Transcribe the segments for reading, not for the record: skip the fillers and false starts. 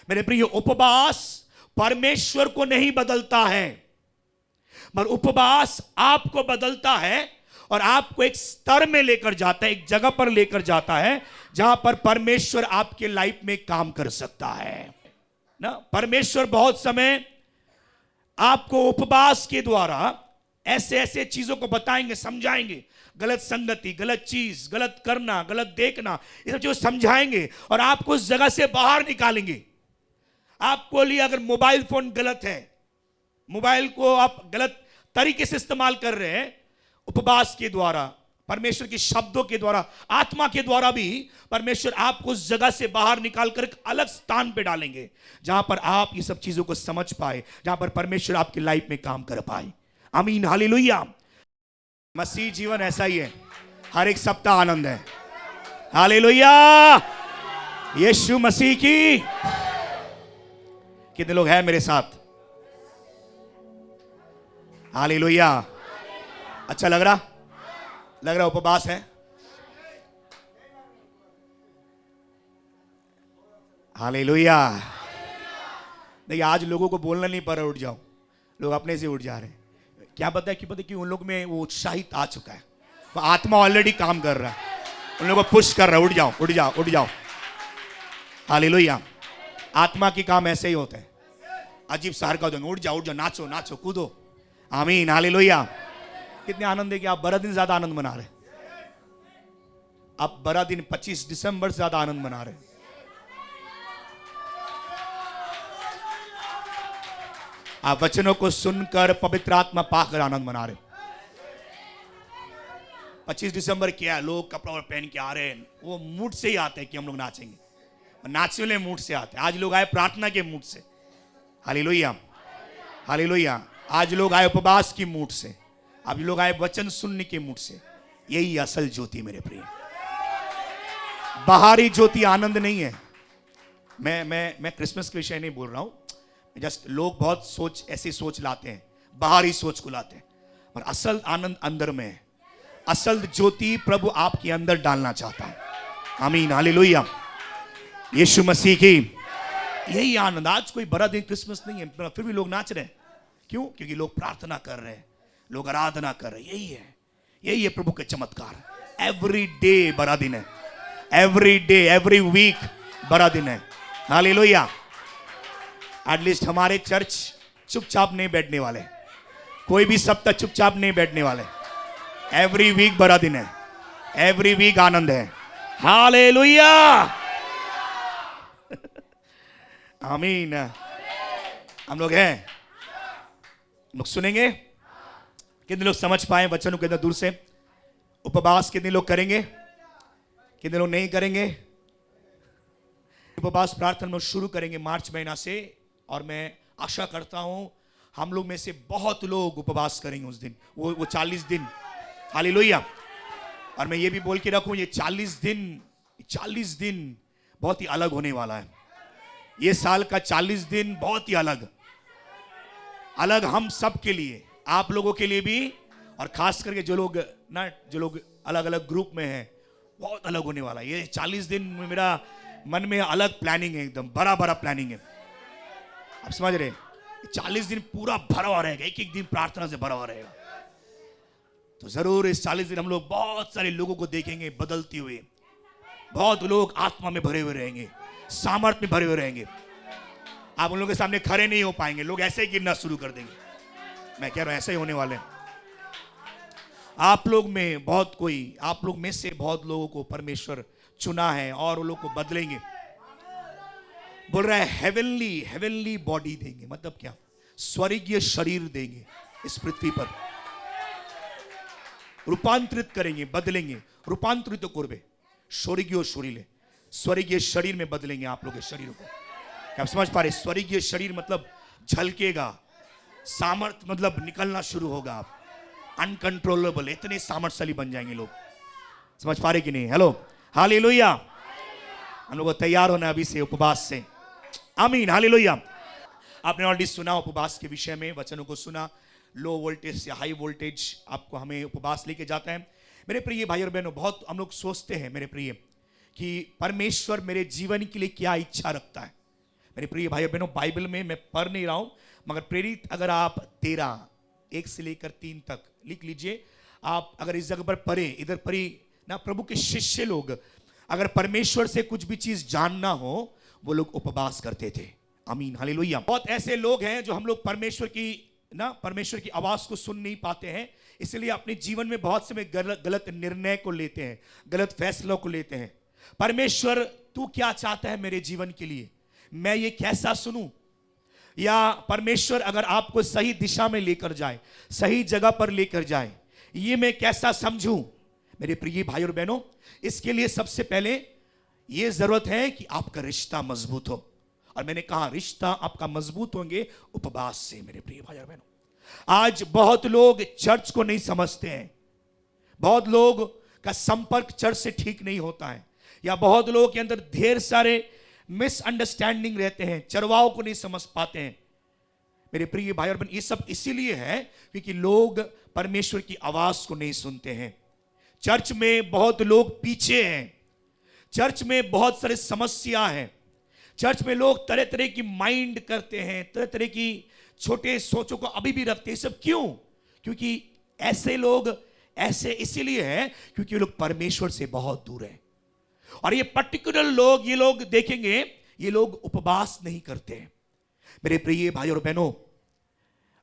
मेरे प्रिय, उपवास परमेश्वर को नहीं बदलता है, मगर उपवास आपको बदलता है और आपको एक स्तर में लेकर जाता है, एक जगह पर लेकर जाता है जहां पर परमेश्वर आपके लाइफ में काम कर सकता है ना। परमेश्वर बहुत समय आपको उपवास के द्वारा ऐसे ऐसे चीजों को बताएंगे, समझाएंगे, गलत संगति, गलत चीज, गलत करना, गलत देखना, ये सब चीज समझाएंगे और आपको उस जगह से बाहर निकालेंगे। आपको लिए अगर मोबाइल फोन गलत है, मोबाइल को आप गलत तरीके से इस्तेमाल कर रहे हैं, उपवास के द्वारा, परमेश्वर के शब्दों के द्वारा, आत्मा के द्वारा भी परमेश्वर आपको उस जगह से बाहर निकालकर एक अलग स्थान पे डालेंगे जहां पर आप ये सब चीजों को समझ पाए, जहां पर परमेश्वर आपकी लाइफ में काम कर पाए। आमीन, हालेलुया। मसीह जीवन ऐसा ही है, हर एक सप्ताह आनंद है। हालेलुया, यीशु मसीह की। कितने लोग हैं मेरे साथ? हालेलुया। अच्छा लग रहा उपवास है। हालेलुया। देखिए, आज लोगों को बोलना नहीं पड़ रहा उठ जाओ, लोग अपने से उठ जा रहे हैं। क्या पता है कि उन लोग में वो उत्साहित आ चुका है, वो आत्मा ऑलरेडी काम कर रहा है, उन लोगों को पुश कर रहा है, उठ जाओ उठ जाओ उठ जाओ। हालेलुया। आत्मा के काम ऐसे ही होते हैं, अजीब सा हरकत होंगे, उठ जाओ नाचो नाचो कूदो। आमीन, हालेलुया। कितने आनंद है कि आप 12 दिन ज्यादा आनंद मना रहे, आप 12 दिन 25 दिसंबर से ज्यादा आनंद मना रहे। आप वचनों को सुनकर पवित्र आत्मा पाकर आनंद मना रहे। 25 दिसंबर क्या है, लोग कपड़ा पहन के आ रहे हैं, वो मूड से ही आते हैं कि हम लोग नाचेंगे, नाचने वाले मूड से आते हैं। आज लोग आए प्रार्थना के मूड से। Hallelujah, hallelujah. आज लोग आए उपवास की मूड से, अब लोग आए वचन सुनने के मूड से। यही असल ज्योति मेरे प्रिय, बाहरी ज्योति आनंद नहीं है। मैं क्रिसमस के विषय नहीं बोल रहा हूं, जस्ट लोग बहुत ऐसी सोच लाते हैं, बाहरी सोच को लाते हैं, पर असल आनंद अंदर में है। असल ज्योति प्रभु आपके अंदर डालना चाहता है। आमीन, हालेलुया, यीशु मसीह की। यही आनंद। आज कोई बड़ा दिन क्रिसमस नहीं है, फिर भी लोग नाच रहे हैं। क्यों? क्योंकि लोग प्रार्थना कर रहे हैं, लोग आराधना कर रहे हैं। यही है प्रभु के चमत्कार। एवरी डे बड़ा दिन है, एवरी डे, एवरी वीक बड़ा दिन है। हालेलुया। एटलीस्ट हमारे चर्च चुपचाप नहीं बैठने वाले, कोई भी सप्ताह चुपचाप नहीं बैठने वाले। एवरी वीक बड़ा दिन है, एवरी वीक आनंद है। हालेलुया। आमीन। हम लोग हैं, हम लोग सुनेंगे। कितने लोग समझ पाए वचनों के अंदर दूर से? उपवास कितने लोग करेंगे, कितने लोग नहीं करेंगे? उपवास प्रार्थना में शुरू करेंगे मार्च महीना से, और मैं आशा करता हूं हम लोग में से बहुत लोग उपवास करेंगे उस दिन, वो 40 दिन। हालेलुया। और मैं ये भी बोल के रखूं, ये 40 दिन बहुत ही अलग होने वाला है। ये साल का 40 दिन बहुत ही अलग हम सब के लिए, आप लोगों के लिए भी, और खास करके जो लोग अलग अलग ग्रुप में हैं, बहुत अलग होने वाला है। ये 40 दिन में मेरा मन में अलग प्लानिंग है, एकदम बड़ा प्लानिंग है। आप समझ रहे? 40 दिन पूरा भरा हुआ रहेगा, एक एक दिन प्रार्थना से भरा हुआ रहेगा। तो जरूर इस 40 दिन हम लोग बहुत सारे लोगों को देखेंगे बदलते हुए। बहुत लोग आत्मा में भरे हुए रहेंगे, सामर्थ्य में भरे हुए रहेंगे। आप उन लोगों के सामने खड़े नहीं हो पाएंगे, लोग ऐसे ही गिरना शुरू कर देंगे। मैं कह रहा हूं ऐसे ही होने वाले हैं। आप लोग में से बहुत लोगों को परमेश्वर चुना है और वो लोग को बदलेंगे। बोल रहा है हेवनली बॉडी देंगे, मतलब क्या? स्वर्गीय शरीर देंगे इस पृथ्वी पर। रूपांतरित करेंगे, बदलेंगे, रूपांतरित करबे स्वर्गीय शरीर, स्वर्गीय शरीर में बदलेंगे आप लोग के शरीरों को। क्या आप समझ पा रहे? स्वर्गीय शरीर मतलब झलकेगा, सामर्थ मतलब निकलना शुरू होगा। आप अनकंट्रोलेबल, इतने सामर्थ्यशाली बन जाएंगे लोग। समझ पा रहे कि नहीं? Hello, hallelujah. हम लोग को तैयार होना अभी से उपवास से। आमीन, हालेलुया। आपने ऑलरेडी सुना उपवास के विषय में, वचनों को सुना। लो वोल्टेज से हाई वोल्टेज आपको हमें उपवास लेके जाता है। मेरे प्रिय भाई और बहनों, बहुत हम लोग सोचते हैं मेरे प्रिय कि परमेश्वर मेरे जीवन के लिए क्या इच्छा रखता है। मेरे प्रिय भाई बहनों, बाइबल में मैं पढ़ नहीं रहा हूं, मगर प्रेरित अगर आप 13 1 से लेकर 3 तक लिख लीजिए। आप अगर इस जगह पर पढ़े, इधर पढ़ी ना, प्रभु के शिष्य लोग अगर परमेश्वर से कुछ भी चीज जानना हो, वो लोग उपवास करते थे। आमीन, हालेलुया। बहुत ऐसे लोग हैं जो हम लोग परमेश्वर की आवाज को सुन नहीं पाते हैं, इसलिए अपने जीवन में बहुत से गलत निर्णय को लेते हैं, गलत फैसलों को लेते हैं। परमेश्वर तू क्या चाहता है मेरे जीवन के लिए, मैं ये कैसा सुनूं? या परमेश्वर अगर आपको सही दिशा में लेकर जाए, सही जगह पर लेकर जाए, ये मैं कैसा समझूं? मेरे प्रिय भाई और बहनों, इसके लिए सबसे पहले यह जरूरत है कि आपका रिश्ता मजबूत हो। और मैंने कहा रिश्ता आपका मजबूत होंगे उपवास से। मेरे प्रिय भाई और बहनों, आज बहुत लोग चर्च को नहीं समझते हैं, बहुत लोग का संपर्क चर्च से ठीक नहीं होता है, या बहुत लोगों के अंदर ढेर सारे मिसअंडरस्टैंडिंग रहते हैं, चरवाओं को नहीं समझ पाते हैं। मेरे प्रिय भाई और बहन, ये सब इसीलिए है क्योंकि लोग परमेश्वर की आवाज को नहीं सुनते हैं। चर्च में बहुत लोग पीछे हैं, चर्च में बहुत सारी समस्या है, चर्च में लोग तरह तरह की माइंड करते हैं, तरह तरह की छोटे सोचों को अभी भी रखते हैं। सब क्यों? क्योंकि ऐसे लोग ऐसे इसीलिए हैं क्योंकि लोग परमेश्वर से बहुत दूर हैं। और ये पर्टिकुलर लोग, ये लोग देखेंगे, ये लोग उपवास नहीं करते हैं। मेरे प्रिय भाई और बहनों,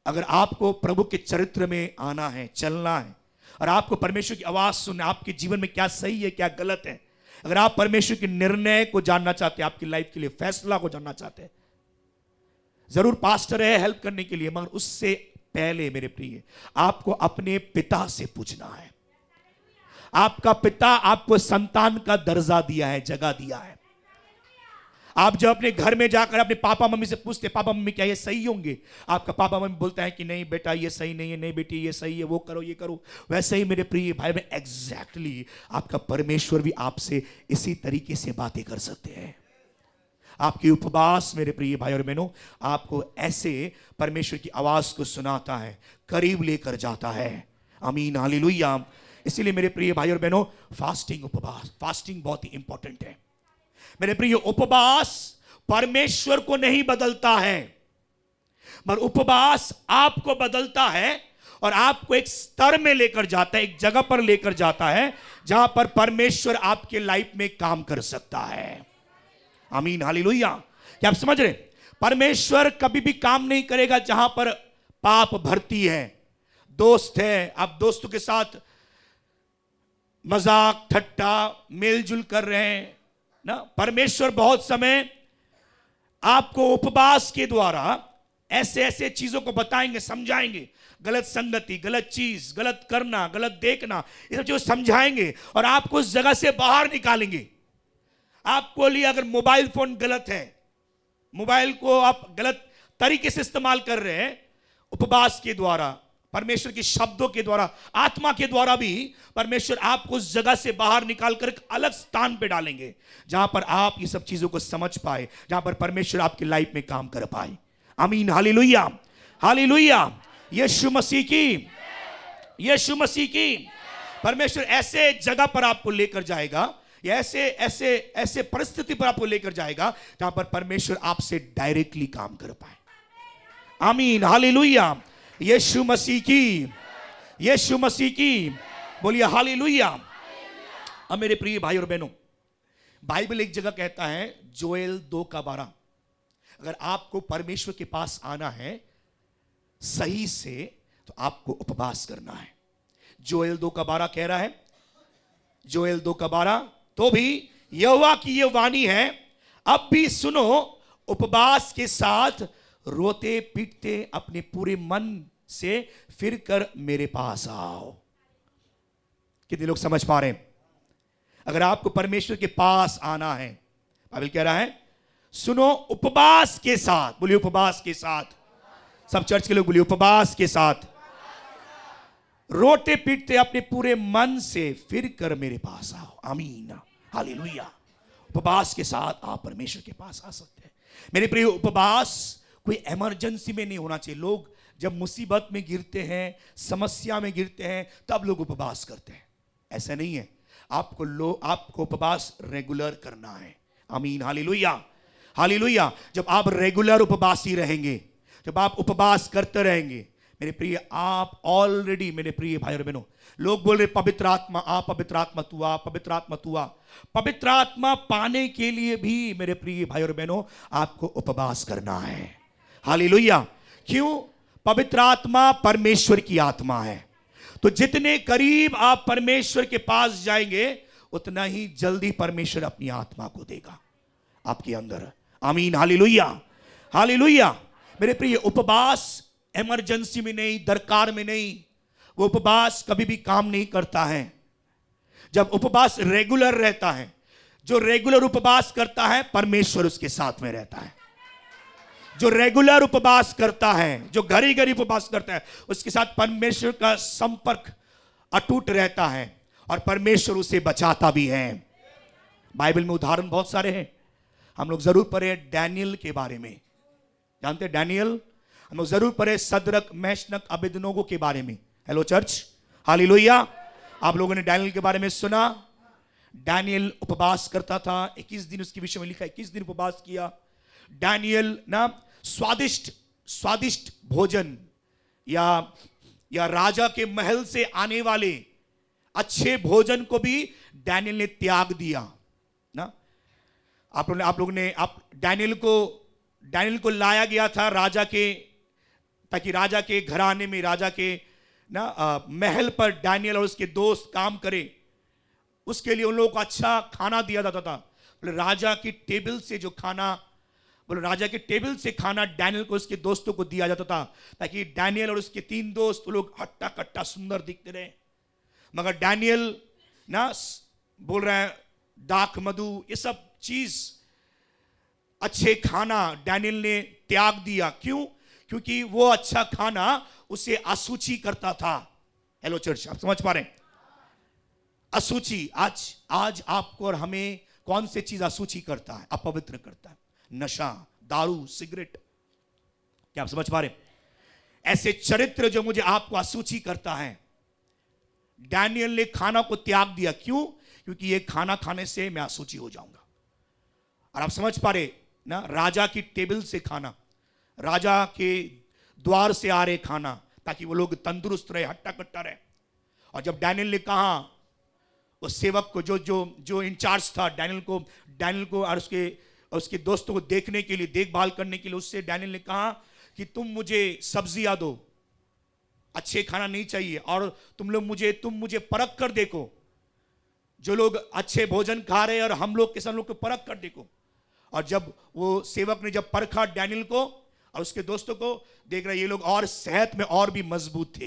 अगर आपको प्रभु के चरित्र में आना है, चलना है, और आपको परमेश्वर की आवाज सुनना, आपके जीवन में क्या सही है क्या गलत है, अगर आप परमेश्वर के निर्णय को जानना चाहते हैं, आपकी लाइफ के लिए फैसला को जानना चाहते हैं, जरूर पास्टर है हेल्प करने के लिए, मगर उससे पहले मेरे प्रिय आपको अपने पिता से पूछना है। आपका पिता आपको संतान का दर्जा दिया है, जगह दिया है। आप जब अपने घर में जाकर अपने पापा मम्मी से पूछते, पापा मम्मी क्या ये सही होंगे, आपका पापा मम्मी बोलता है कि नहीं बेटा ये सही नहीं है, नहीं बेटी ये सही है, वो करो ये करो। वैसे ही मेरे प्रिय भाई बहन, एग्जैक्टली आपका परमेश्वर भी आपसे इसी तरीके से बातें कर सकते हैं। आपकी उपवास मेरे प्रिय भाई और बहनों आपको ऐसे परमेश्वर की आवाज को सुनाता है, करीब लेकर जाता है। आमीन, हालेलुया। इसीलिए मेरे प्रिय भाई और बहनों, फास्टिंग, उपवास, फास्टिंग बहुत ही इंपॉर्टेंट है। मेरे प्रिय, उपवास परमेश्वर को नहीं बदलता है, मगर उपवास आपको बदलता है और आपको एक स्तर में लेकर जाता है, एक जगह पर लेकर जाता है जहां पर परमेश्वर आपके लाइफ में काम कर सकता है। आमीन, हालेलुया। क्या आप समझ रहे? परमेश्वर कभी भी काम नहीं करेगा जहां पर पाप भरती है। दोस्त है, आप दोस्तों के साथ मजाक ठट्टा मेलजुल कर रहे हैं ना, परमेश्वर बहुत समय आपको उपवास के द्वारा ऐसे ऐसे चीजों को बताएंगे, समझाएंगे। गलत संगति, गलत चीज, गलत करना, गलत देखना, ये सब चीजें समझाएंगे और आपको उस जगह से बाहर निकालेंगे। आपको लिए अगर मोबाइल फोन गलत है, मोबाइल को आप गलत तरीके से इस्तेमाल कर रहे हैं, उपवास के द्वारा, परमेश्वर के शब्दों के द्वारा, आत्मा के द्वारा भी परमेश्वर आपको उस जगह से बाहर निकालकर एक अलग स्थान पे डालेंगे जहां पर आप ये सब चीजों को समझ पाए, जहां पर परमेश्वर आपकी लाइफ में काम कर पाए। आमीन, हालेलुया, हालेलुया। यीशु मसीह की, यीशु मसीह की परमेश्वर ऐसे जगह पर आपको लेकर जाएगा, ऐसे ऐसे ऐसे परिस्थिति पर आपको लेकर जाएगा जहां पर परमेश्वर आपसे डायरेक्टली काम कर पाए। आमीन, हालेलुया। यीशु मसीह की, यीशु मसीह की, बोलिए हालेलुया। अब मेरे प्रिय भाई और बहनों, बाइबल एक जगह कहता है, जोएल 2:12, अगर आपको परमेश्वर के पास आना है सही से तो आपको उपवास करना है। जोएल 2:12 कह रहा है, जोएल 2:12, तो भी यहोवा की यह वाणी है, अब भी सुनो, उपवास के साथ रोते पीटते अपने पूरे मन से फिर कर मेरे पास आओ। कितने लोग समझ पा रहे हैं? अगर आपको परमेश्वर के पास आना है, बाइबल कह रहा है सुनो उपवास के साथ, बोलिए उपवास के साथ, सब चर्च के लोग बोलिए उपवास के साथ, रोते पीटते अपने पूरे मन से फिर कर मेरे पास आओ। आमीन, हालेलुया। उपवास के साथ आप परमेश्वर के पास आ सकते हैं। मेरे प्रिय, उपवास कोई इमरजेंसी में नहीं होना चाहिए। लोग जब मुसीबत में गिरते हैं, समस्या में गिरते हैं, तब लोग उपवास करते हैं। ऐसा नहीं है। आपको उपवास रेगुलर करना है। आमीन, हालेलुया, हालेलुया। जब आप रेगुलर उपवासी रहेंगे, जब आप उपवास करते रहेंगे मेरे प्रिय, आप ऑलरेडी, मेरे प्रिय भाई और बहनों, लोग बोल रहे पवित्र आत्मा आ, पवित्र आत्मा तू आ, पवित्र आत्मा तू आ। पवित्र आत्मा पाने के लिए भी मेरे प्रिय भाई और बहनों आपको उपवास करना है। हालेलुया। क्यों? पवित्र आत्मा परमेश्वर की आत्मा है। तो जितने करीब आप परमेश्वर के पास जाएंगे उतना ही जल्दी परमेश्वर अपनी आत्मा को देगा आपके अंदर। आमीन। Hallelujah, hallelujah. मेरे प्रिय, उपवास इमरजेंसी में नहीं, दरकार में नहीं, वो उपवास कभी भी काम नहीं करता है। जब उपवास रेगुलर रहता है, जो रेगुलर उपवास करता है परमेश्वर उसके साथ में रहता है। जो रेगुलर उपवास करता है, जो घड़ी घड़ी उपवास करता है, उसके साथ परमेश्वर का संपर्क अटूट रहता है और परमेश्वर उसे बचाता भी है। बाइबल में उदाहरण बहुत सारे हैं, हम लोग जरूर पढ़े डैनियल के बारे में। जानते हैं डैनियल? हम लोग जरूर पढ़े सदरक, मेशनक, अबेदनोगो के बारे में। Hello church, hallelujah. आप लोगों ने डैनियल के बारे में सुना। डैनियल उपवास करता था, 21 दिन उसके विषय में लिखा, 21 दिन उपवास किया। डैनियल ना स्वादिष्ट भोजन या राजा के महल से आने वाले अच्छे भोजन को भी डैनियल ने त्याग दिया ना। आप लोगों ने डैनियल को लाया गया था राजा के, ताकि राजा के घराने में, राजा के महल पर डैनियल और उसके दोस्त काम करे। उसके लिए उन लोगों को अच्छा खाना दिया जाता था। बोले राजा की टेबल से जो खाना, बोले राजा के टेबल से खाना डैनियल को उसके दोस्तों को दिया जाता था, ताकि डैनियल और उसके 3 दोस्त लोग हट्टा कट्टा सुंदर दिखते रहे। मगर डैनियल ना बोल रहा है दाख मधु ये सब चीज, अच्छे खाना डैनियल ने त्याग दिया। क्यों? क्योंकि वो अच्छा खाना उसे अशुचि करता था। हेलो चर्च, आप समझ पा रहे हैं? अशुचि। आज आपको और हमें कौन सी चीज अशुचि करता है, अपवित्र करता है? नशा, दारू, सिगरेट। क्या आप समझ पा रहे हैं? ऐसे चरित्र जो मुझे आपको अशुचि करता है। डैनियल ने खाना को त्याग दिया। क्यों? क्योंकि ये खाना खाने से मैं अशुचि हो जाऊंगा। और आप समझ पा रहे ना, राजा की टेबल से खाना, राजा के द्वार से आ रहे खाना, ताकि वो लोग तंदुरुस्त रहे, हट्टा कट्टा रहे। और जब डैनियल ने कहा उस सेवक को, जो इंचार्ज था डैनियल को और उसके दोस्तों को देखने के लिए, देखभाल करने के लिए, उससे डैनियल ने कहा कि तुम मुझे सब्जियां दो, अच्छे खाना नहीं चाहिए, और तुम मुझे परख कर देखो, जो लोग अच्छे भोजन खा रहे हैं और हम लोग किसान लोग को परख कर देखो। और जब वो सेवक ने जब परखा डैनियल को और उसके दोस्तों को, देख रहे ये लोग और सेहत में और भी मजबूत थे।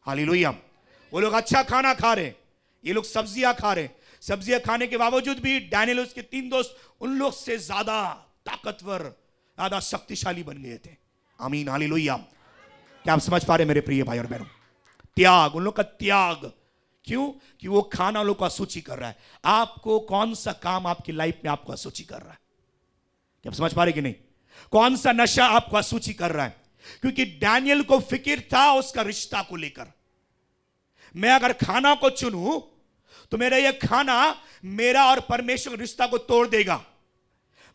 हालेलुया। वो लोग अच्छा खाना खा रहे, ये लोग सब्जियां खा रहे। सब्जियां खाने के बावजूद भी डैनियल और उसके 3 दोस्त उन लोग से ज्यादा ताकतवर, ज्यादा शक्तिशाली बन गए थे। आमीन, हालेलुया। क्या आप समझ पा रहे मेरे प्रिय भाई और बहनों? त्याग, उन लोग का त्याग। क्यों? कि वो खाना लोग को अशुचि कर रहा है। आपको कौन सा काम आपकी लाइफ में आपको अशुचि कर रहा है? क्या आप समझ पा रहे कि नहीं? कौन सा नशा आपको अशुचि कर रहा है? क्योंकि डैनियल को फिक्र था उसका रिश्ता को लेकर। मैं अगर खाना को चुनूं तो मेरा यह खाना मेरा और परमेश्वर के रिश्ता को तोड़ देगा।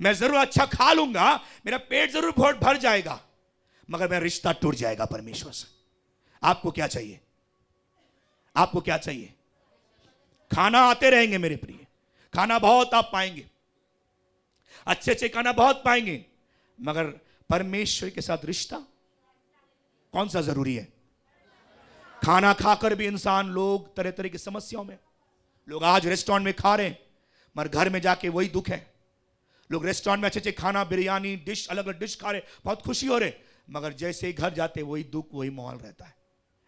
मैं जरूर अच्छा खा लूंगा, मेरा पेट जरूर भर जाएगा, मगर मेरा रिश्ता टूट जाएगा परमेश्वर से। आपको क्या चाहिए? आपको क्या चाहिए? खाना आते रहेंगे मेरे प्रिय, खाना बहुत आप पाएंगे, अच्छे खाना बहुत पाएंगे, मगर परमेश्वर के साथ रिश्ता कौन सा जरूरी है? खाना खाकर भी इंसान, लोग तरह तरह की समस्याओं में, लोग आज रेस्टोरेंट में खा रहे हैं मगर घर में जाके वही दुख है। लोग रेस्टोरेंट में अच्छे खाना, बिरयानी, डिश, अलग अलग डिश खा रहे, बहुत खुशी हो रहे, मगर जैसे ही घर जाते वही दुख, वही माहौल रहता है।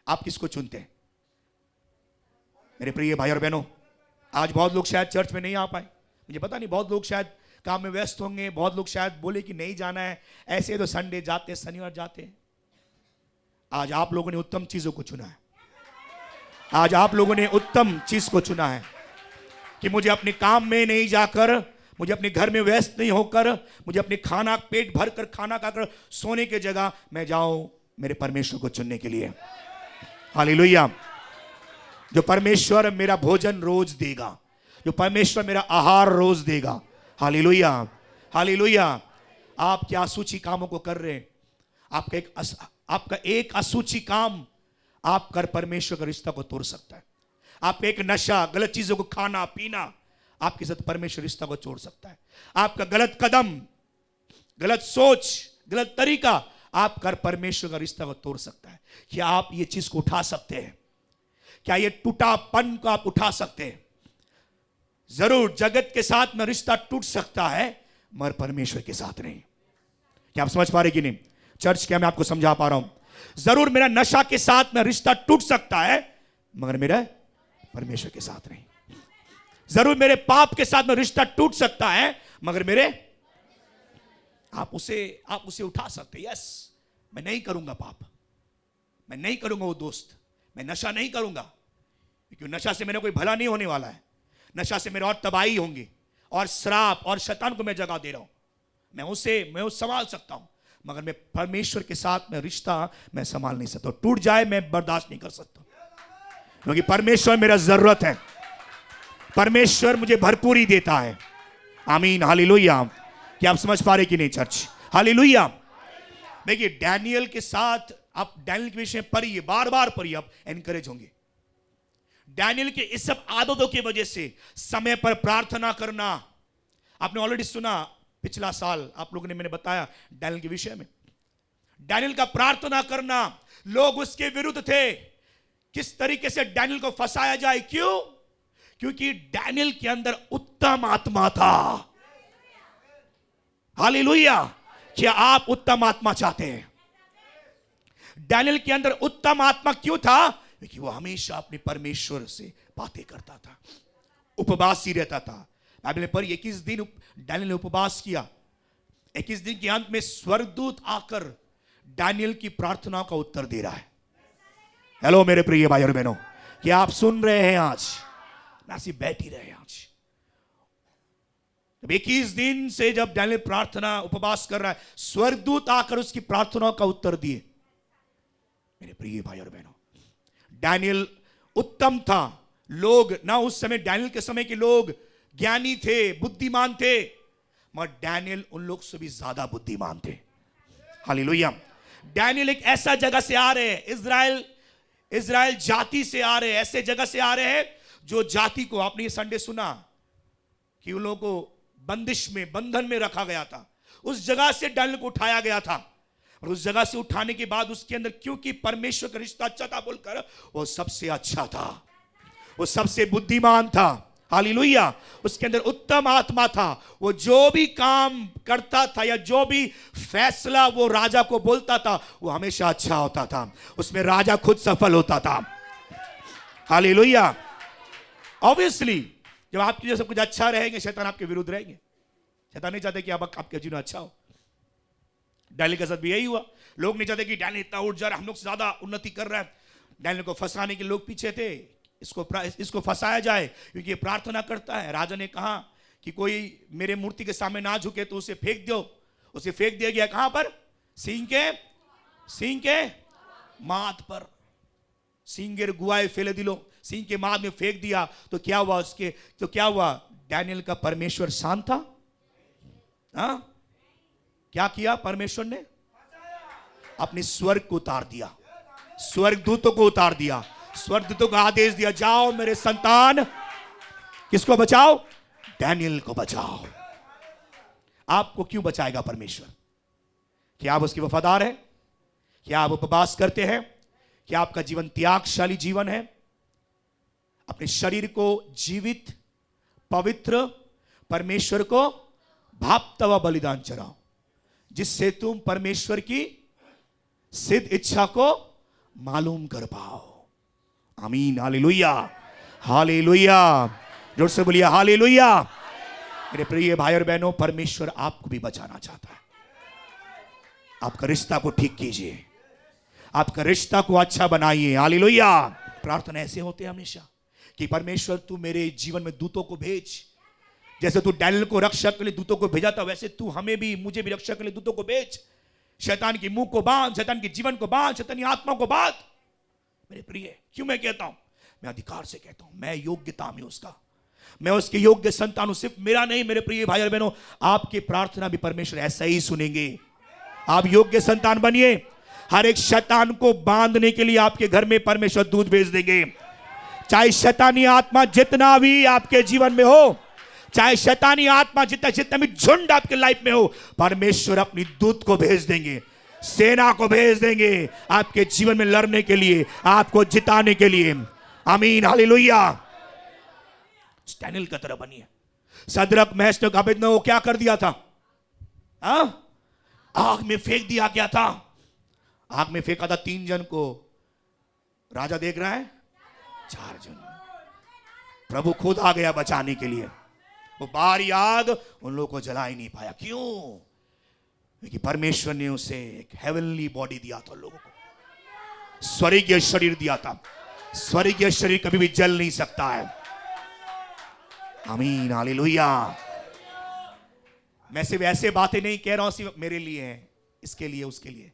आप किसको चुनते हैं मेरे प्रिय भाई और बहनों? आज बहुत लोग शायद चर्च में नहीं आ पाए, मुझे पता नहीं, बहुत लोग शायद काम में व्यस्त होंगे, बहुत लोग शायद बोले कि नहीं जाना है, ऐसे तो संडे जाते, शनिवार जाते। आज आप लोगों ने उत्तम चीजों को चुना है। आज आप लोगों ने उत्तम चीज को चुना है कि मुझे अपने काम में नहीं जाकर, मुझे अपने घर में व्यस्त नहीं होकर, मुझे अपने खाना पेट भर कर खाना खाकर सोने की जगह मैं जाऊं मेरे परमेश्वर को चुनने के लिए। हालेलुया। जो परमेश्वर मेरा भोजन रोज देगा, जो परमेश्वर मेरा आहार रोज देगा। Hallelujah, hallelujah. आप क्या असूची कामों को कर रहे हैं? आपका एक असूची काम आप कर परमेश्वर का रिश्ता को तोड़ सकता है। आप एक नशा, गलत चीजों को खाना पीना आपके साथ परमेश्वर रिश्ता को तोड़ सकता है। आपका गलत कदम, गलत सोच, गलत तरीका आप कर परमेश्वर का रिश्ता को तोड़ सकता है। क्या आप ये चीज को उठा सकते हैं? क्या ये टूटापन को आप उठा सकते हैं? जरूर जगत के साथ में रिश्ता टूट सकता है, मगर परमेश्वर के साथ नहीं। क्या आप समझ पा रहे कि नहीं? चर्च, क्या मैं आपको समझा पा रहा हूं? जरूर मेरा नशा के साथ में रिश्ता टूट सकता है, मगर मेरा परमेश्वर के साथ नहीं। जरूर मेरे पाप के साथ में रिश्ता टूट सकता है, मगर मेरे आप उसे उठा सकते। यस, मैं नहीं करूंगा पाप, मैं नहीं करूंगा वो दोस्त, मैं नशा नहीं करूंगा, क्योंकि नशा से मेरा कोई भला नहीं होने वाला है। नशा से मेरा और तबाही होंगी, और श्राप और शैतान को मैं जगह दे रहा हूं। मैं उसे संभाल सकता हूं, मगर मैं परमेश्वर के साथ में रिश्ता मैं संभाल नहीं सकता। टूट जाए मैं बर्दाश्त नहीं कर सकता, क्योंकि परमेश्वर मेरा जरूरत है। परमेश्वर मुझे भरपूरी देता है। आमीन, हालेलुया। क्या आप समझ पा रहे कि नहीं चर्च? हालेलुया। देखिए, डैनियल के साथ आप डैनियल के विषय पढ़िए, बार बार पढ़िए, आप एनकरेज होंगे। डैनियल के इस सब आदतों की वजह से समय पर प्रार्थना करना, आपने ऑलरेडी सुना पिछला साल आप लोगों ने, मैंने बताया डैनियल के विषय में। डैनियल का प्रार्थना करना, लोग उसके विरुद्ध थे, किस तरीके से डैनियल को फंसाया जाए। क्यों? क्योंकि डैनियल के अंदर उत्तम आत्मा था। हालेलुया। क्या आप उत्तम आत्मा चाहते हैं? डैनियल के अंदर उत्तम आत्मा क्यों था? क्योंकि वो हमेशा अपने परमेश्वर से बातें करता था, उपवासी रहता था। बाइबल पर 21 दिन डैनियल ने उपवास किया। 21 दिन के अंत में स्वर्गदूत आकर डैनियल की प्रार्थना का उत्तर दे रहा है। हेलो मेरे प्रिय भाई और बहनों, क्या आप सुन रहे हैं? आज ना सिर्फ बैठ ही रहे, आज 21 दिन से जब डैनियल प्रार्थना उपवास कर रहा है, स्वर्गदूत आकर उसकी प्रार्थना का उत्तर दिए। मेरे प्रिय भाई और बहनों, डैनियल उत्तम था। लोग ना उस समय, डैनियल के समय के लोग ज्ञानी थे, बुद्धिमान थे, मगर डैनियल उन लोग से भी ज्यादा बुद्धिमान थे। हालेलुया। डैनियल एक ऐसा जगह से आ रहे हैं, इज़राइल जाति से आ रहे हैं, ऐसे जगह से आ रहे हैं जो जाति को, आपने ये संडे सुना कि उन लोगों को बंदिश में, बंधन में रखा गया था। उस जगह से डैनियल को उठाया गया था, और उस जगह से उठाने के बाद उसके अंदर, क्योंकि परमेश्वर का रिश्ता अच्छा था बोलकर, वो सबसे अच्छा था, वो सबसे बुद्धिमान था। हालेलुया। उसके अंदर उत्तम आत्मा था। वो जो भी काम करता था या जो भी फैसला वो राजा को बोलता था, वो हमेशा अच्छा होता था। उसमें राजा खुद सफल होता था। हालेलुया। ऑब्वियसली जब आपके लिए सब कुछ अच्छा रहेंगे, शैतान आपके विरुद्ध रहेंगे। शैतान नहीं चाहते कि आपके जीवन अच्छा हो। डैनियल के साथ भी यही हुआ। लोग नहीं चाहते कि डैनियल इतना उठ जा रहा है, हम लोग से ज्यादा उन्नति कर रहा है। डैनियल को फंसाने के लोग पीछे थे, इसको फंसाया जाए, क्योंकि ये प्रार्थना करता है। राजा ने कहा कि कोई मेरे मूर्ति के सामने ना झुके तो उसे फेंक दो। उसे फेंक दिया गया कहां पर? सिंह के माथ पर। सिंगेर गुआए फेले दिलो, सिंह के माथ में फेंक दिया। तो क्या हुआ? डैनियल का परमेश्वर शांत था? हाँ? क्या किया परमेश्वर ने? अपने स्वर्ग को उतार दिया, स्वर्गदूतों को उतार दिया, स्वर्गदूतों को आदेश दिया, जाओ मेरे संतान, किसको बचाओ? डैनियल को बचाओ। आपको क्यों बचाएगा परमेश्वर? क्या आप उसके वफादार हैं? क्या आप उपवास करते हैं? क्या आपका जीवन त्यागशाली जीवन है? अपने शरीर को जीवित, पवित्र, परमेश्वर को भापता हुआ बलिदान चढ़ाओ, जिससे तुम परमेश्वर की सिद्ध इच्छा को मालूम कर पाओ। आमीन, हालेलुया, हालेलुया। जोर से बोलिए हालेलुया। मेरे प्रिय भाई और बहनों, परमेश्वर आपको भी बचाना चाहता है। आपका रिश्ता को ठीक कीजिए, आपका रिश्ता को अच्छा बनाइए। हालेलुया। प्रार्थना ऐसे होते हैं हमेशा कि परमेश्वर तू मेरे जीवन में दूतों को भेज। जैसे तू डैनियल को रक्षा के लिए दूतों को भेजा था, वैसे तू हमें भी, मुझे भी रक्षा के लिए दूतों को भेज। शैतान की मुंह को बांध, शैतान के जीवन को बांध, शैतानी आत्मा को बांध। मेरे प्रिय, क्यों मैं कहता हूं? मैं अधिकार से कहता हूं, मैं योग्यता में उसका। मैं उसके योग्य संतान हूं। सिर्फ मेरा नहीं मेरे प्रिय भाई और बहनों, आपकी प्रार्थना भी परमेश्वर ऐसा ही सुनेंगे। आप योग्य संतान बनिए। हर एक शैतान को बांधने के लिए आपके घर में परमेश्वर दूत भेज देंगे। चाहे शैतानी आत्मा जितना भी आपके जीवन में हो, चाहे शैतानी आत्मा जितना भी झुंड आपके लाइफ में हो, परमेश्वर अपनी दूत को भेज देंगे, सेना को भेज देंगे आपके जीवन में लड़ने के लिए, आपको जिताने के लिए। आमीन, हालेलुया। डैनियल की तरह बनिए। सदरक मेशक अबेदनगो क्या कर दिया था? आग में फेंक दिया गया था। आग में फेंका था 3 जन को। राजा देख रहा है 4 जन। प्रभु खुद आ गया बचाने के लिए। वो बाहरी आग उन लोगों को जला ही नहीं पाया। क्यों? क्योंकि परमेश्वर ने उसे एक हेवनली बॉडी दिया था, लोगों को स्वर्गीय शरीर दिया था। स्वर्गीय शरीर कभी भी जल नहीं सकता है। आमीन, हालेलुया। मैं सिर्फ ऐसे बातें नहीं कह रहा हूं सिर्फ मेरे लिए है, इसके लिए उसके लिए।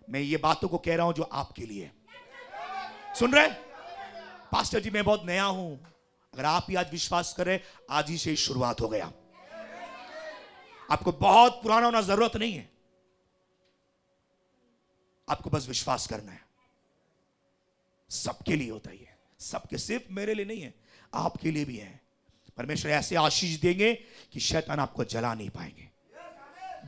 मैं ये बातों को कह रहा हूं जो आपके लिए। सुन रहे पास्टर जी, मैं बहुत नया हूं। अगर आप ही आज विश्वास करें, आज ही से शुरुआत हो गया। आपको बहुत पुराना होना जरूरत नहीं है, आपको बस विश्वास करना है। सबके लिए होता है, सबके, सिर्फ मेरे लिए नहीं है, आपके लिए भी है। परमेश्वर ऐसे आशीष देंगे कि शैतान आपको जला नहीं पाएंगे।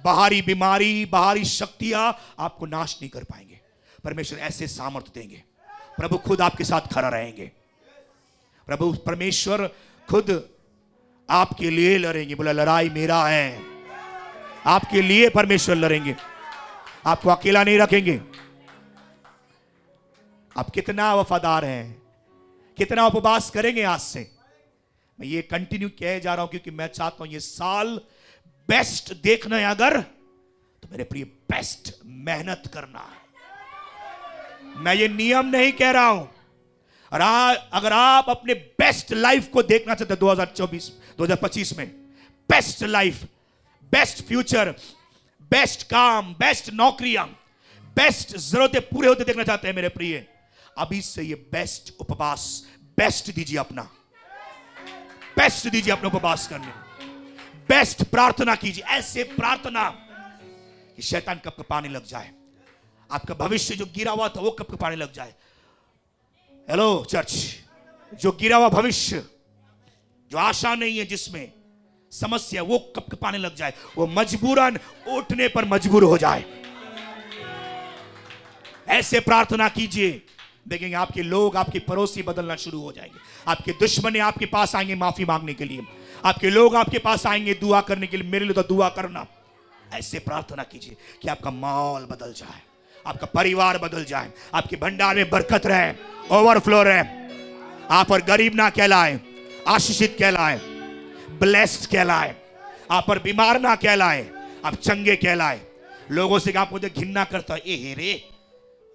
बाहरी बीमारी, बाहरी शक्तियां आपको नाश नहीं कर पाएंगे। परमेश्वर ऐसे सामर्थ्य देंगे। प्रभु खुद आपके साथ खड़ा रहेंगे। प्रभु परमेश्वर खुद आपके लिए लड़ेंगे। बोला, लड़ाई मेरा है। आपके लिए परमेश्वर लड़ेंगे, आपको अकेला नहीं रखेंगे। आप कितना वफादार हैं, कितना उपवास करेंगे आज से। मैं ये कंटिन्यू किए जा रहा हूं क्योंकि मैं चाहता हूं ये साल बेस्ट देखना है अगर, तो मेरे प्रिय बेस्ट मेहनत करना है। मैं ये नियम नहीं कह रहा हूं। और अगर आप अपने बेस्ट लाइफ को देखना चाहते 2025 में, best life, best future, best काम, बेस्ट नौकरियां, बेस्ट जरूरतें पूरे होते देखना चाहते हैं मेरे प्रिय, अभी से ये बेस्ट उपवास, बेस्ट दीजिए अपना, बेस्ट दीजिए अपना उपवास करने। बेस्ट प्रार्थना कीजिए, ऐसे प्रार्थना कि शैतान कब कपाने लग जाए। आपका भविष्य जो गिरा हुआ था वो कब कपाने लग जाए। हेलो चर्च, जो गिरा हुआ भविष्य, जो आशा नहीं है, जिसमें समस्या, वो कब कपाने लग जाए, वो मजबूरन उठने पर मजबूर हो जाए। ऐसे प्रार्थना कीजिए, देखेंगे आपके लोग, आपके पड़ोसी बदलना शुरू हो जाएंगे। आपके दुश्मन आपके पास आएंगे माफी मांगने के लिए। आपके लोग आपके पास आएंगे दुआ करने के लिए। मेरे लिए तो दुआ करना। ऐसे प्रार्थना कीजिए कि आपका माहौल बदल जाए, आपका परिवार बदल जाए, आपके भंडार में बरकत रहे, ओवरफ्लो रहे। आप और गरीब ना कहलाए, आशीषित कहलाए, ब्लेस्ड कहलाए। आप पर बीमार ना कहलाए, आप चंगे कहलाए। लोगों से आप मुझे घिन्ना करता है, ए रे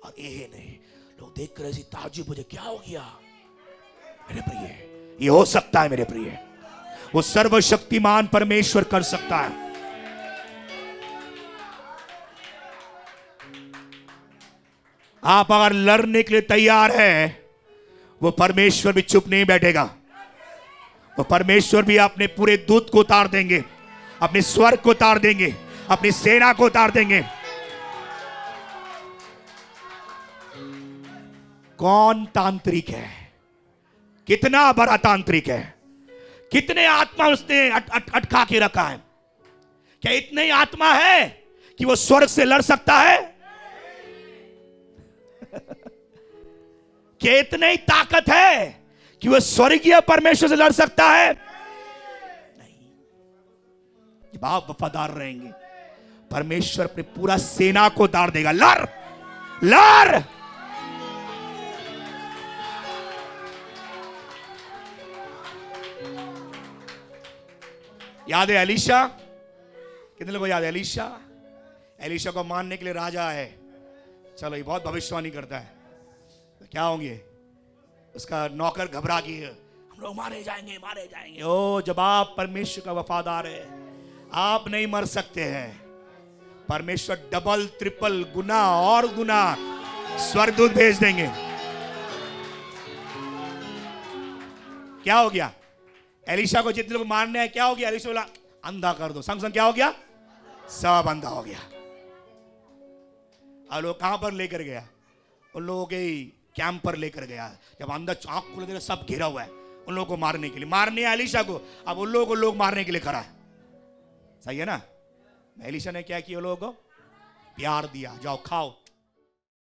और ए नहीं, लोग देख कर ऐसी ताज्जुब, मुझे क्या हो गया। मेरे प्रिय, ये हो सकता है मेरे प्रिय, वो सर्वशक्तिमान परमेश्वर कर सकता है। आप अगर लड़ने के लिए तैयार हैं, वो परमेश्वर भी चुप नहीं बैठेगा। वो परमेश्वर भी अपने पूरे दूत को उतार देंगे, अपने स्वर्ग को उतार देंगे, अपनी सेना को उतार देंगे। कौन तांत्रिक है? कितना बड़ा तांत्रिक है? कितने आत्मा उसने अटका के रखा है? क्या इतने ही आत्मा है कि वो स्वर्ग से लड़ सकता है? क्या इतने ही ताकत है कि वो स्वर्गीय परमेश्वर से लड़ सकता है? नहीं। जब आप वफादार रहेंगे, परमेश्वर अपने पूरा सेना को उतार देगा। लड़ लड़। याद है एलीशा? कितने लोगों को याद है एलीशा? एलीशा को मारने के लिए राजा है। चलो, ये बहुत भविष्यवाणी करता है, तो क्या होंगे? उसका नौकर घबरा गया, हम लोग मारे जाएंगे, मारे जाएंगे। ओ, जब आप परमेश्वर का वफादार है, आप नहीं मर सकते हैं। परमेश्वर डबल ट्रिपल गुना और गुना स्वर्गदूत भेज देंगे। क्या हो गया? एलिशा को जितने लोग मारने आए क्या हो गया? एलिशा बोला अंधा कर दो। संग संग क्या हो गया? सब अंधा हो गया। और लोग कहां पर लेकर गया? उन लोगों के कैंप पर लेकर गया। जब अंदर आंख खुल गया, सब घेरा हुआ है उन लोगों को मारने के लिए। मारने एलिशा को, अब उन लोगों को लोग मारने के लिए खड़ा है। सही है ना? एलिशा ने क्या किया? लोगों को प्यार दिया, जाओ खाओ।